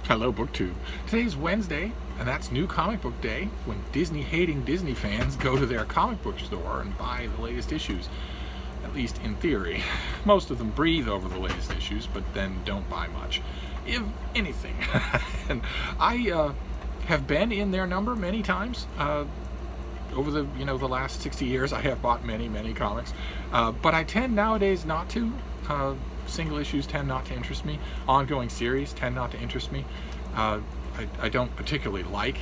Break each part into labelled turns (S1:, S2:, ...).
S1: Hello, BookTube. Today's Wednesday, and that's New Comic Book Day, when Disney-hating Disney fans go to their comic book store and buy the latest issues, at least in theory. Most of them breathe over the latest issues, but then don't buy much, if anything. And I have been in their number many times. Over the last 60 years, I have bought many comics, but I tend nowadays not to. Single issues tend not to interest me. Ongoing series tend not to interest me. I don't particularly like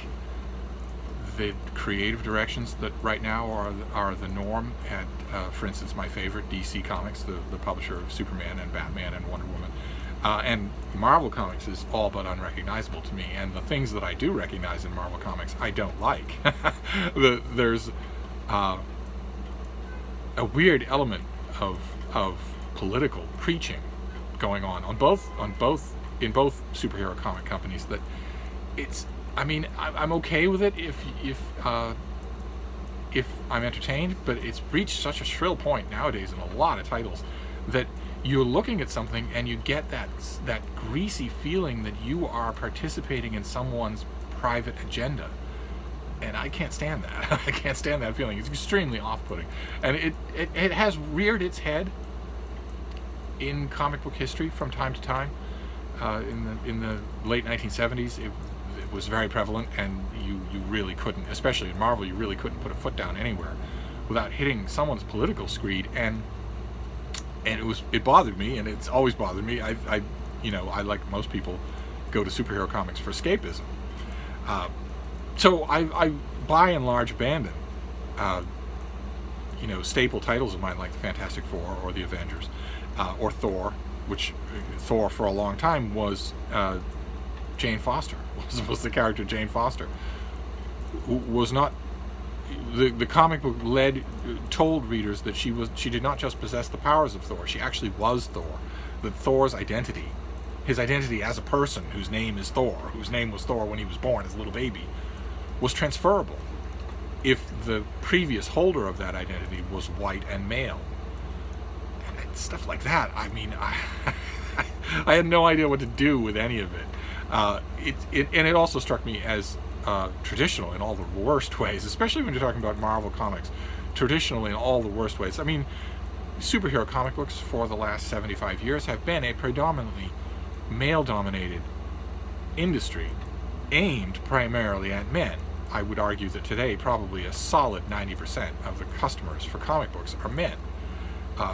S1: the creative directions that right now are the norm at, for instance, my favorite DC Comics, the publisher of Superman and Batman and Wonder Woman. And Marvel Comics is all but unrecognizable to me, and the things that I do recognize in Marvel Comics I don't like. There's a weird element of political preaching going on in both superhero comic companies that I'm okay with it if I'm entertained, but it's reached such a shrill point nowadays in a lot of titles that you're looking at something and you get that greasy feeling that you are participating in someone's private agenda. And I can't stand that. I can't stand that feeling. It's extremely off-putting. And it has reared its head in comic book history from time to time. In the late 1970s, it was very prevalent, and you really couldn't, especially in Marvel, you really couldn't put a foot down anywhere without hitting someone's political screed. And it bothered me, and it's always bothered me. I like most people, go to superhero comics for escapism. So I by and large abandon staple titles of mine like the Fantastic Four or the Avengers, or Thor, which Thor for a long time was Jane Foster, was the character Jane Foster, who was not the comic book told readers that she did not just possess the powers of Thor, she actually was Thor. That Thor's identity, his identity as a person whose name is Thor, whose name was Thor when he was born as a little baby, was transferable if the previous holder of that identity was white and male. And stuff like that, I had no idea what to do with any of it. It also struck me as traditional in all the worst ways, especially when you're talking about Marvel Comics. Traditional in all the worst ways. Superhero comic books for the last 75 years have been a predominantly male-dominated industry aimed primarily at men. I would argue that today probably a solid 90% of the customers for comic books are men.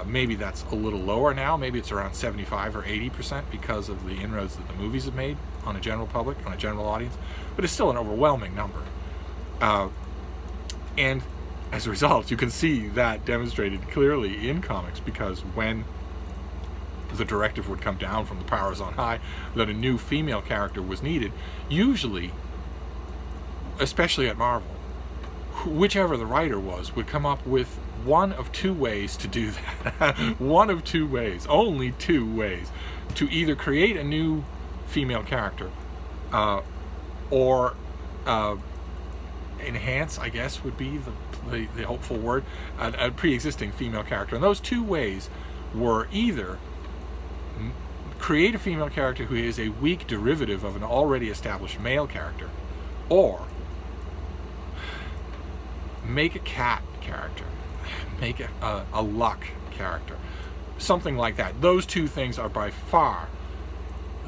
S1: Maybe that's a little lower now. Maybe it's around 75 or 80% because of the inroads that the movies have made on a general public, on a general audience. But it's still an overwhelming number. And as a result, you can see that demonstrated clearly in comics, because when the directive would come down from the powers on high that a new female character was needed, usually, especially at Marvel, whichever the writer would come up with one of two ways to do that. One of two ways, only two ways, to either create a new female character or enhance, I guess would be the hopeful word, a pre-existing female character. And those two ways were either create a female character who is a weak derivative of an already established male character, or make a cat character, make a luck character, something like that. Those two things are by far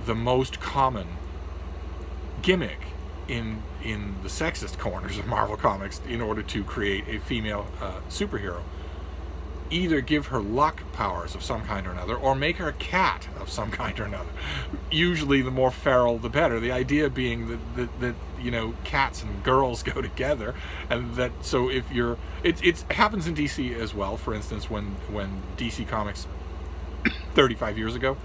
S1: the most common gimmick in the sexist corners of Marvel Comics in order to create a female superhero. Either give her luck powers of some kind or another, or make her a cat of some kind or another. Usually the more feral the better. The idea being that cats and girls go together, and that so if you're it happens in DC as well. For instance, when DC Comics 35 years ago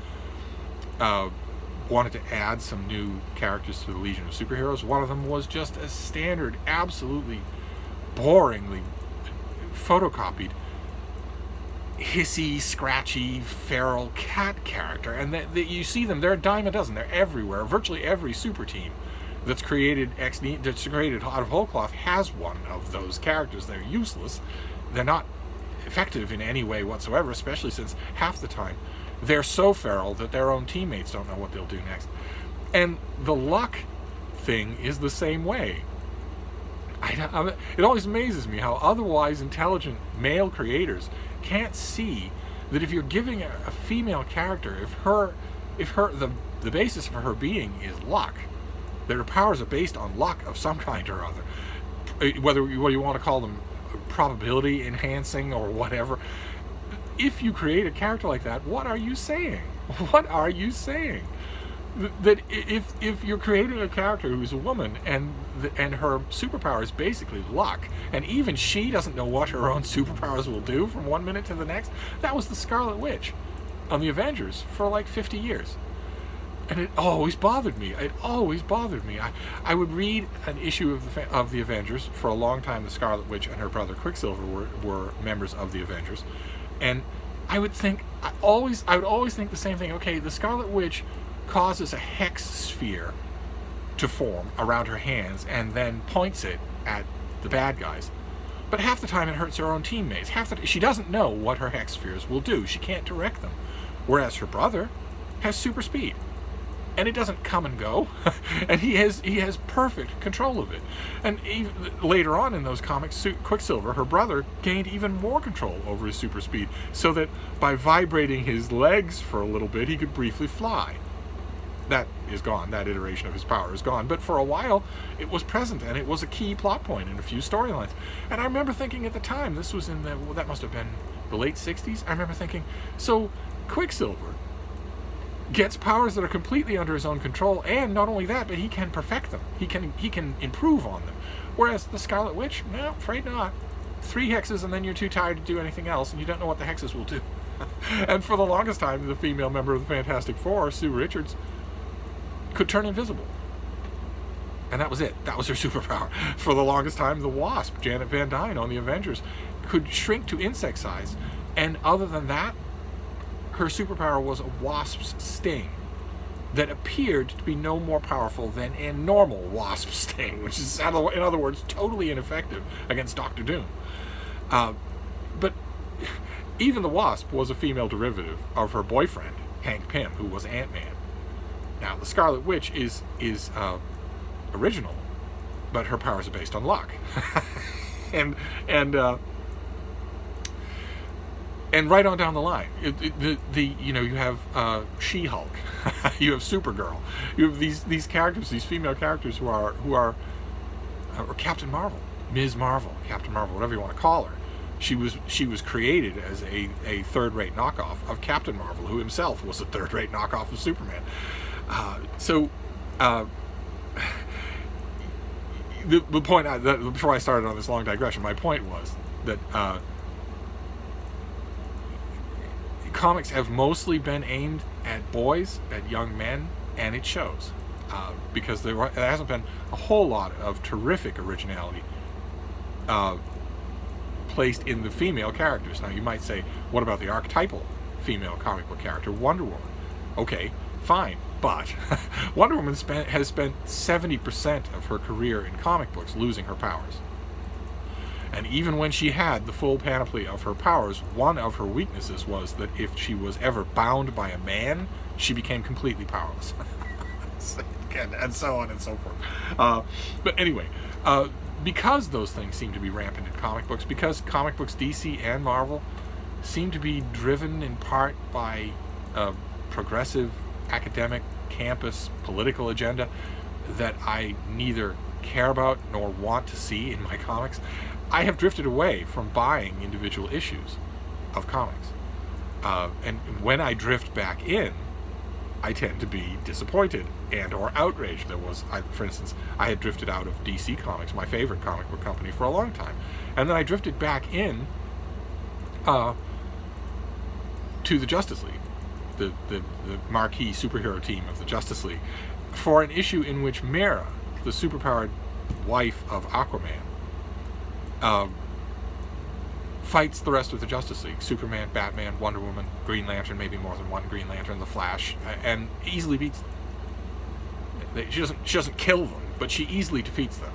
S1: wanted to add some new characters to the Legion of Superheroes, one of them was just a standard, absolutely boringly photocopied hissy, scratchy, feral cat character. And you see them, they're a dime a dozen, they're everywhere. Virtually every super team that's created out of whole cloth has one of those characters. They're useless, they're not effective in any way whatsoever, especially since half the time they're so feral that their own teammates don't know what they'll do next. And the luck thing is the same way. It always amazes me how otherwise intelligent male creators can't see that if you're giving a female character, if the basis for her being is luck, that her powers are based on luck of some kind or other, whether you want to call them probability enhancing or whatever. If you create a character like that, what are you saying? What are you saying? That if you're creating a character who's a woman and her superpower is basically luck, and even she doesn't know what her own superpowers will do from one minute to the next. That was the Scarlet Witch on the Avengers for like 50 years. And it always bothered me. It always bothered me. I would read an issue of the Avengers. For a long time, the Scarlet Witch and her brother Quicksilver were members of the Avengers. And I would always think the same thing. Okay, the Scarlet Witch causes a hex sphere to form around her hands and then points it at the bad guys. But half the time it hurts her own teammates. She doesn't know what her hex spheres will do. She can't direct them. Whereas her brother has super speed. And it doesn't come and go. And he has perfect control of it. And even later on in those comics, Quicksilver, her brother, gained even more control over his super speed, so that by vibrating his legs for a little bit, he could briefly fly. That is gone. That iteration of his power is gone. But for a while, it was present, and it was a key plot point in a few storylines. And I remember thinking at the time, this was that must have been the late 60s, I remember thinking, so Quicksilver gets powers that are completely under his own control, and not only that, but he can perfect them. He can improve on them. Whereas the Scarlet Witch, no, afraid not. 3 hexes, and then you're too tired to do anything else, and you don't know what the hexes will do. And for the longest time, the female member of the Fantastic Four, Sue Richards, could turn invisible. And that was it. That was her superpower. For the longest time, the Wasp, Janet Van Dyne on the Avengers, could shrink to insect size. And other than that, her superpower was a wasp's sting that appeared to be no more powerful than a normal wasp sting, which is, in other words, totally ineffective against Dr. Doom. But even the Wasp was a female derivative of her boyfriend, Hank Pym, who was Ant-Man. Now, the Scarlet Witch is original, but her powers are based on luck. and right on down the line, you have She-Hulk, you have Supergirl, you have these characters, these female characters who are or Captain Marvel, Ms. Marvel, Captain Marvel, whatever you want to call her. She was created as a third-rate knockoff of Captain Marvel, who himself was a third-rate knockoff of Superman. The point, before I started on this long digression, my point was that comics have mostly been aimed at boys, at young men, and it shows. Because there hasn't been a whole lot of terrific originality placed in the female characters. Now, you might say, what about the archetypal female comic book character, Wonder Woman? Okay, fine, but Wonder Woman has spent 70% of her career in comic books losing her powers. And even when she had the full panoply of her powers, one of her weaknesses was that if she was ever bound by a man, she became completely powerless. And so on and so forth. But anyway, because those things seem to be rampant in comic books, because comic books, DC and Marvel, seem to be driven in part by a progressive, academic, campus, political agenda that I neither care about nor want to see in my comics, I have drifted away from buying individual issues of comics. And when I drift back in, I tend to be disappointed and or outraged. For instance, I had drifted out of DC Comics, my favorite comic book company, for a long time. And then I drifted back in to the Justice League, the marquee superhero team of the Justice League, for an issue in which Mera, the superpowered wife of Aquaman, fights the rest of the Justice League. Superman, Batman, Wonder Woman, Green Lantern, maybe more than one Green Lantern, the Flash, and easily beats them. She doesn't kill them, but she easily defeats them.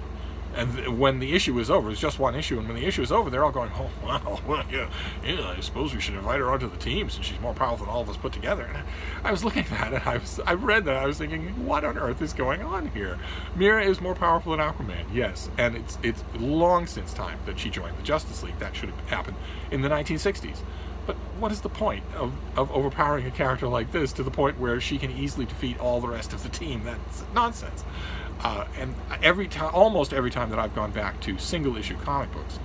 S1: And when the issue is over, it's just one issue, and when the issue is over, they're all going, oh, wow, well, yeah, I suppose we should invite her onto the team since she's more powerful than all of us put together. And I was looking at it, I read that, I was thinking, what on earth is going on here? Mira is more powerful than Aquaman, yes, and it's long since time that she joined the Justice League. That should have happened in the 1960s. But what is the point of overpowering a character like this to the point where she can easily defeat all the rest of the team? That's nonsense. And almost every time that I've gone back to single-issue comic books,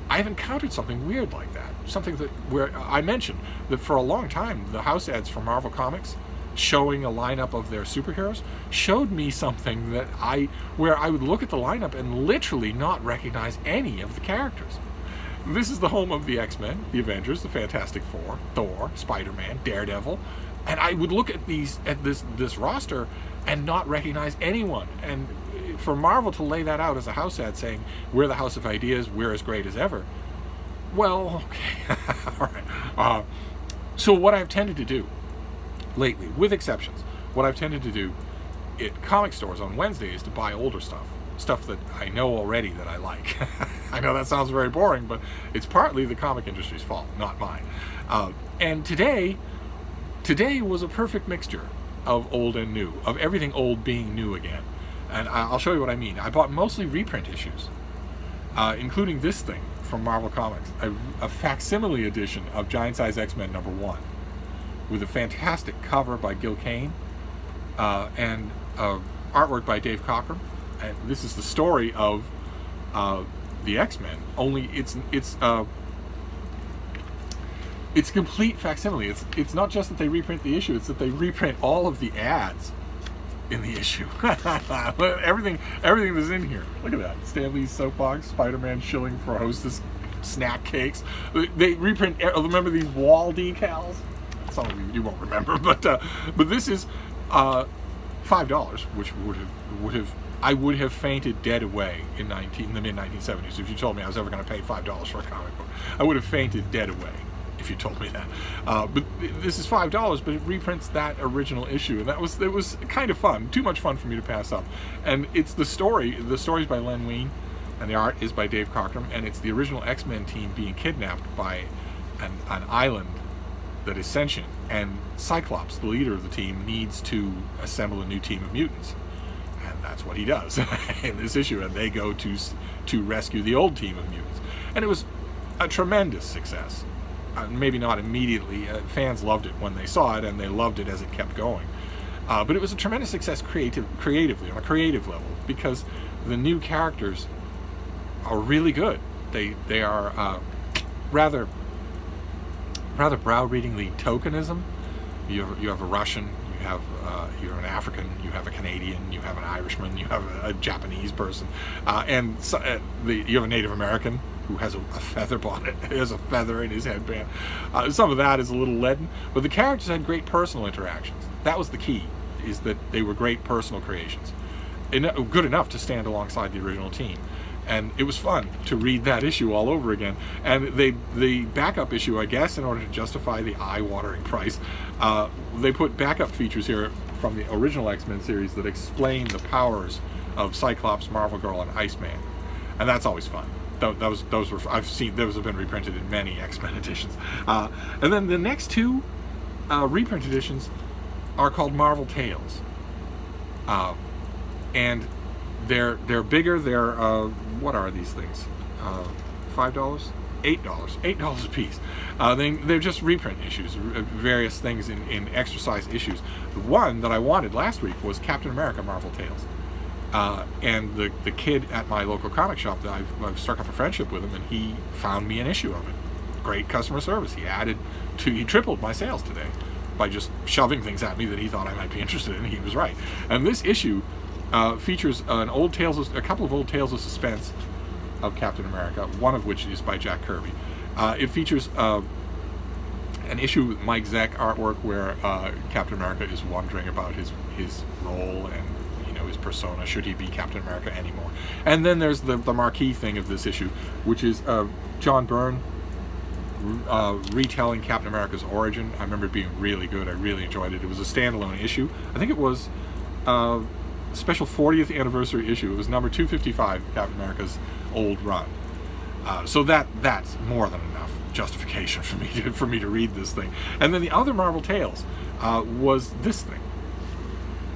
S1: I've encountered something weird like that. Something where I mentioned that for a long time, the house ads for Marvel Comics showing a lineup of their superheroes showed me something where I would look at the lineup and literally not recognize any of the characters. This is the home of the X-Men, the Avengers, the Fantastic Four, Thor, Spider-Man, Daredevil, and I would look at this roster and not recognize anyone. And for Marvel to lay that out as a house ad saying, we're the house of ideas, we're as great as ever, well, okay, all right. So what I've tended to do lately, with exceptions, what I've tended to do at comic stores on Wednesday is to buy older stuff that I know already that I like. I know that sounds very boring, but it's partly the comic industry's fault, not mine. And today was a perfect mixture of old and new, of everything old being new again. And I'll show you what I mean. I bought mostly reprint issues, including this thing from Marvel Comics, a facsimile edition of Giant Size X-Men #1, with a fantastic cover by Gil Kane, and artwork by Dave Cockrum. And this is the story of the X-Men, only it's complete facsimile. It's not just that they reprint the issue, it's that they reprint all of the ads in the issue. everything that's in here. Look at that. Stan Lee's soapbox, Spider-Man shilling for Hostess snack cakes. They reprint, remember these wall decals? Some of you won't remember, but this is $5, which I would have fainted dead away in the mid-1970s if you told me I was ever going to pay $5 for a comic book. I would have fainted dead away if you told me that. But this is $5, but it reprints that original issue, and it was kind of fun. Too much fun for me to pass up. And it's the story's by Len Wein, and the art is by Dave Cockrum, and it's the original X-Men team being kidnapped by an island that is sentient, and Cyclops, the leader of the team, needs to assemble a new team of mutants. And that's what he does in this issue, and they go to rescue the old team of mutants. And it was a tremendous success. Maybe not immediately. Fans loved it when they saw it, and they loved it as it kept going. But it was a tremendous success creatively, on a creative level, because the new characters are really good. They are rather brow-readingly tokenism. You have a Russian, you have an African, you have a Canadian, you have an Irishman, you have a Japanese person, and you have a Native American who has a feather bonnet, has a feather in his headband. Some of that is a little leaden, but the characters had great personal interactions. That was the key, is that they were great personal creations, good enough to stand alongside the original team. And it was fun to read that issue all over again. And the backup issue, I guess, in order to justify the eye-watering price, they put backup features here from the original X-Men series that explain the powers of Cyclops, Marvel Girl, and Iceman. And that's always fun. Those have been reprinted in many X-Men editions. And then the next two reprint editions are called Marvel Tales. And they're bigger. They're what are these things? $5, $8 a piece. They're just reprint issues, various things in extra-size issues. The one that I wanted last week was Captain America Marvel Tales, and the kid at my local comic shop that I've struck up a friendship with him, and he found me an issue of it. Great customer service. He tripled my sales today by just shoving things at me that he thought I might be interested in. He was right. And this issue features a couple of old tales of suspense of Captain America, one of which is by Jack Kirby. It features an issue with Mike Zeck artwork where Captain America is wondering about his role and his persona. Should he be Captain America anymore? And then there's the marquee thing of this issue, which is John Byrne retelling Captain America's origin. I remember it being really good. I really enjoyed it. It was a standalone issue. I think it was special 40th anniversary issue. It was number 255, Captain America's old run. So that's more than enough justification for me to read this thing. And then the other Marvel Tales was this thing,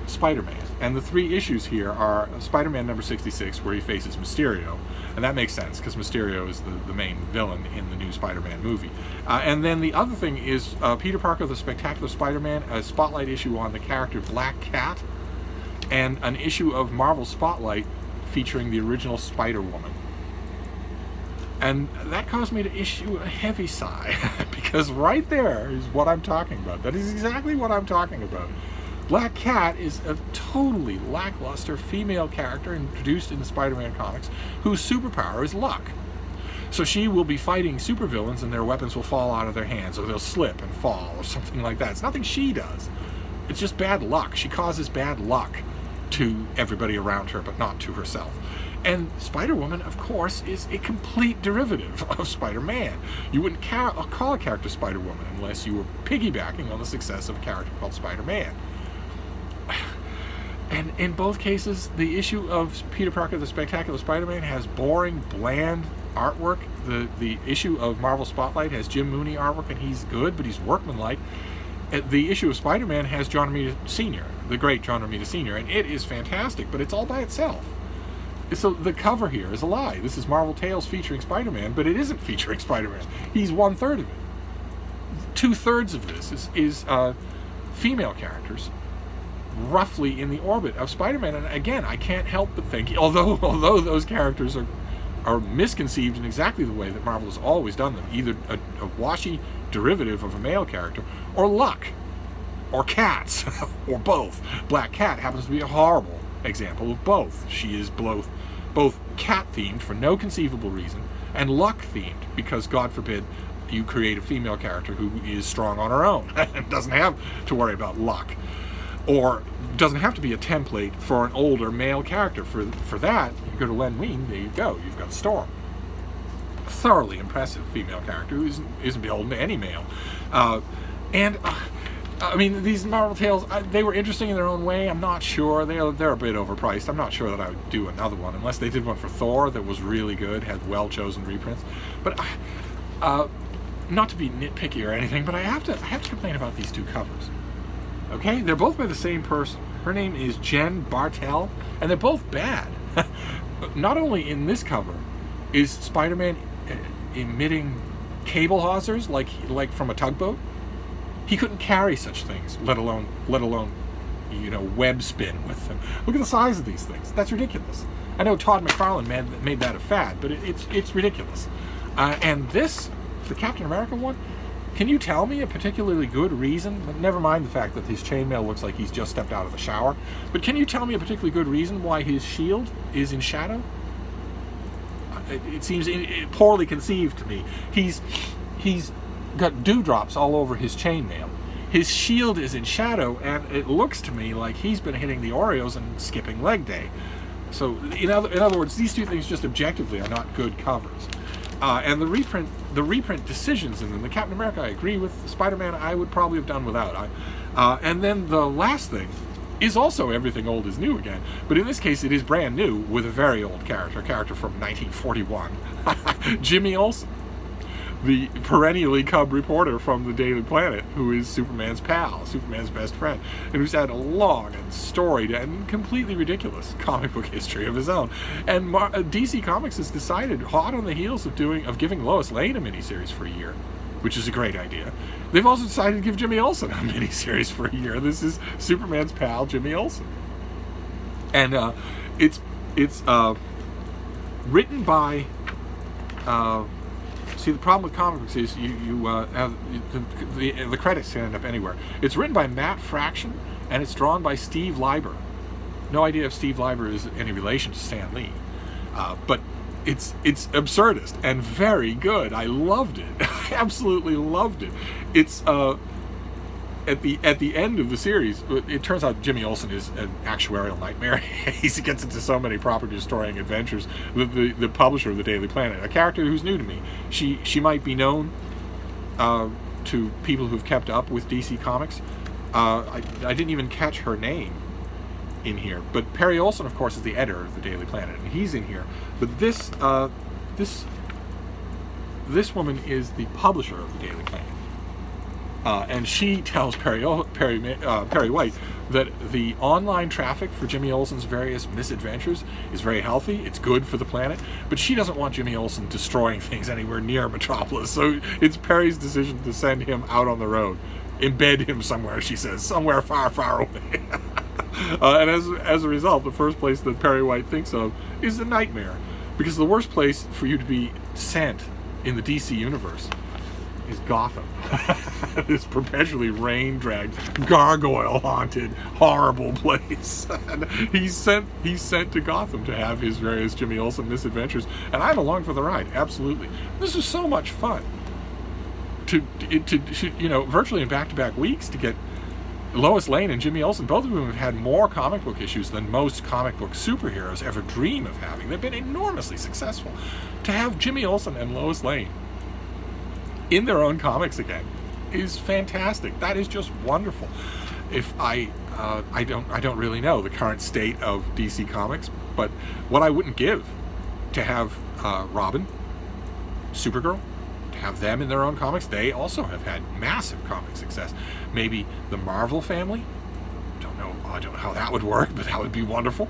S1: Spider-Man. And the 3 issues here are Spider-Man number 66, where he faces Mysterio, and that makes sense because Mysterio is the main villain in the new Spider-Man movie. And then the other thing is Peter Parker, the Spectacular Spider-Man, a spotlight issue on the character Black Cat, and an issue of Marvel Spotlight featuring the original Spider-Woman. And that caused me to issue a heavy sigh, because right there is what I'm talking about. That is exactly what I'm talking about. Black Cat is a totally lackluster female character introduced in the Spider-Man comics whose superpower is luck. So she will be fighting supervillains and their weapons will fall out of their hands, or they'll slip and fall, or something like that. It's nothing she does. It's just bad luck. She causes bad luck to everybody around her, but not to herself. And Spider-Woman, of course, is a complete derivative of Spider-Man. You wouldn't call a character Spider-Woman unless you were piggybacking on the success of a character called Spider-Man. And in both cases, the issue of Peter Parker, the Spectacular Spider-Man, has boring, bland artwork. The issue of Marvel Spotlight has Jim Mooney artwork, and he's good, but he's workmanlike. The issue of Spider-Man has John Romita Sr., the great John Romita Sr., and it is fantastic, but it's all by itself. So the cover here is a lie. This is Marvel Tales featuring Spider-Man, but it isn't featuring Spider-Man. He's 1/3 of it. 2/3 of this is female characters, roughly in the orbit of Spider-Man. And again, I can't help but think, although those characters are misconceived in exactly the way that Marvel has always done them, either a washy derivative of a male character, or luck, or cats, or both. Black Cat happens to be a horrible example of both. She is both cat-themed for no conceivable reason, and luck-themed because, God forbid, you create a female character who is strong on her own and doesn't have to worry about luck. Or doesn't have to be a template for an older male character. For that, you go to Len Wein, there you go, you've got Storm. A thoroughly impressive female character who isn't beholden to any male. I mean, these Marvel Tales, they were interesting in their own way. I'm not sure. They're a bit overpriced. I'm not sure that I would do another one, unless they did one for Thor that was really good, had well-chosen reprints. But, not to be nitpicky or anything, but I have to complain about these 2 covers. Okay, they're both by the same person. Her name is Jen Bartel, and they're both bad. Not only in this cover is Spider-Man emitting cable hawsers like from a tugboat. He couldn't carry such things, let alone web spin with them. Look at the size of these things. That's ridiculous. I know Todd McFarlane made that a fad, but it's ridiculous. And this, the Captain America one. Can you tell me a particularly good reason, never mind the fact that his chainmail looks like he's just stepped out of the shower, but can you tell me a particularly good reason why his shield is in shadow? It seems poorly conceived to me. He's got dewdrops all over his chainmail. His shield is in shadow, and it looks to me like he's been hitting the Oreos and skipping leg day. So, in other words, these 2 things just objectively are not good covers. And the reprint decisions in them, the Captain America I agree with, the Spider-Man I would probably have done without. And then the last thing is also everything old is new again, but in this case it is brand new with a very old character, a character from 1941, Jimmy Olsen, the perennially cub reporter from the Daily Planet, who is Superman's pal, Superman's best friend, and who's had a long and storied and completely ridiculous comic book history of his own. And DC Comics has decided, hot on the heels of giving Lois Lane a miniseries for a year, which is a great idea. They've also decided to give Jimmy Olsen a miniseries for a year. This is Superman's pal, Jimmy Olsen, and it's written by. See, the problem with comic books is you have the credits can end up anywhere. It's written by Matt Fraction, and it's drawn by Steve Leiber. No idea if Steve Leiber is any relation to Stan Lee, but it's absurdist and very good. I loved it. I absolutely loved it. It's at the end of the series, it turns out Jimmy Olsen is an actuarial nightmare. He gets into so many property-destroying adventures. The publisher of the Daily Planet, a character who's new to me. She might be known to people who've kept up with DC Comics. I didn't even catch her name in here. But Perry Olsen, of course, is the editor of the Daily Planet, and he's in here. But this woman is the publisher of the Daily Planet, and she tells Perry White that the online traffic for Jimmy Olsen's various misadventures is very healthy. It's good for the planet, but she doesn't want Jimmy Olsen destroying things anywhere near Metropolis. So it's Perry's decision to send him out on the road, embed him somewhere. She says, somewhere far, far away. And as a result, the first place that Perry White thinks of is the Nightmare, because the worst place for you to be sent in the DC universe is Gotham. This perpetually rain-dragged, gargoyle-haunted, horrible place. And he's sent to Gotham to have his various Jimmy Olsen misadventures, and I'm along for the ride, absolutely. This is so much fun. To virtually in back-to-back weeks, to get Lois Lane and Jimmy Olsen, both of whom have had more comic book issues than most comic book superheroes ever dream of having. They've been enormously successful. To have Jimmy Olsen and Lois Lane in their own comics again is fantastic. That is just wonderful. If I don't really know the current state of DC Comics, but what I wouldn't give to have Robin, Supergirl, to have them in their own comics. They also have had massive comic success. Maybe the Marvel family. I don't know how that would work, but that would be wonderful.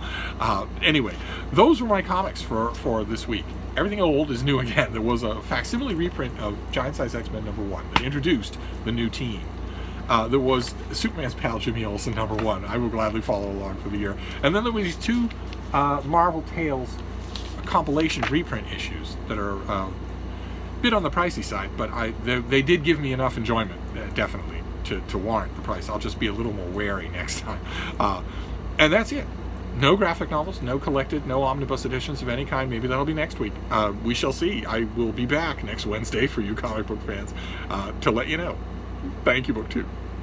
S1: Anyway, those were my comics for this week. Everything old is new again. There was a facsimile reprint of Giant Size X-Men #1 that introduced the new team. There was Superman's pal Jimmy Olsen #1. I will gladly follow along for the year. And then there were these two Marvel Tales compilation reprint issues that are a bit on the pricey side, but they did give me enough enjoyment, definitely, to warrant the price. I'll just be a little more wary next time. And that's it. No graphic novels, no collected, no omnibus editions of any kind. Maybe that'll be next week. We shall see. I will be back next Wednesday for you comic book fans to let you know. Thank you, BookTube.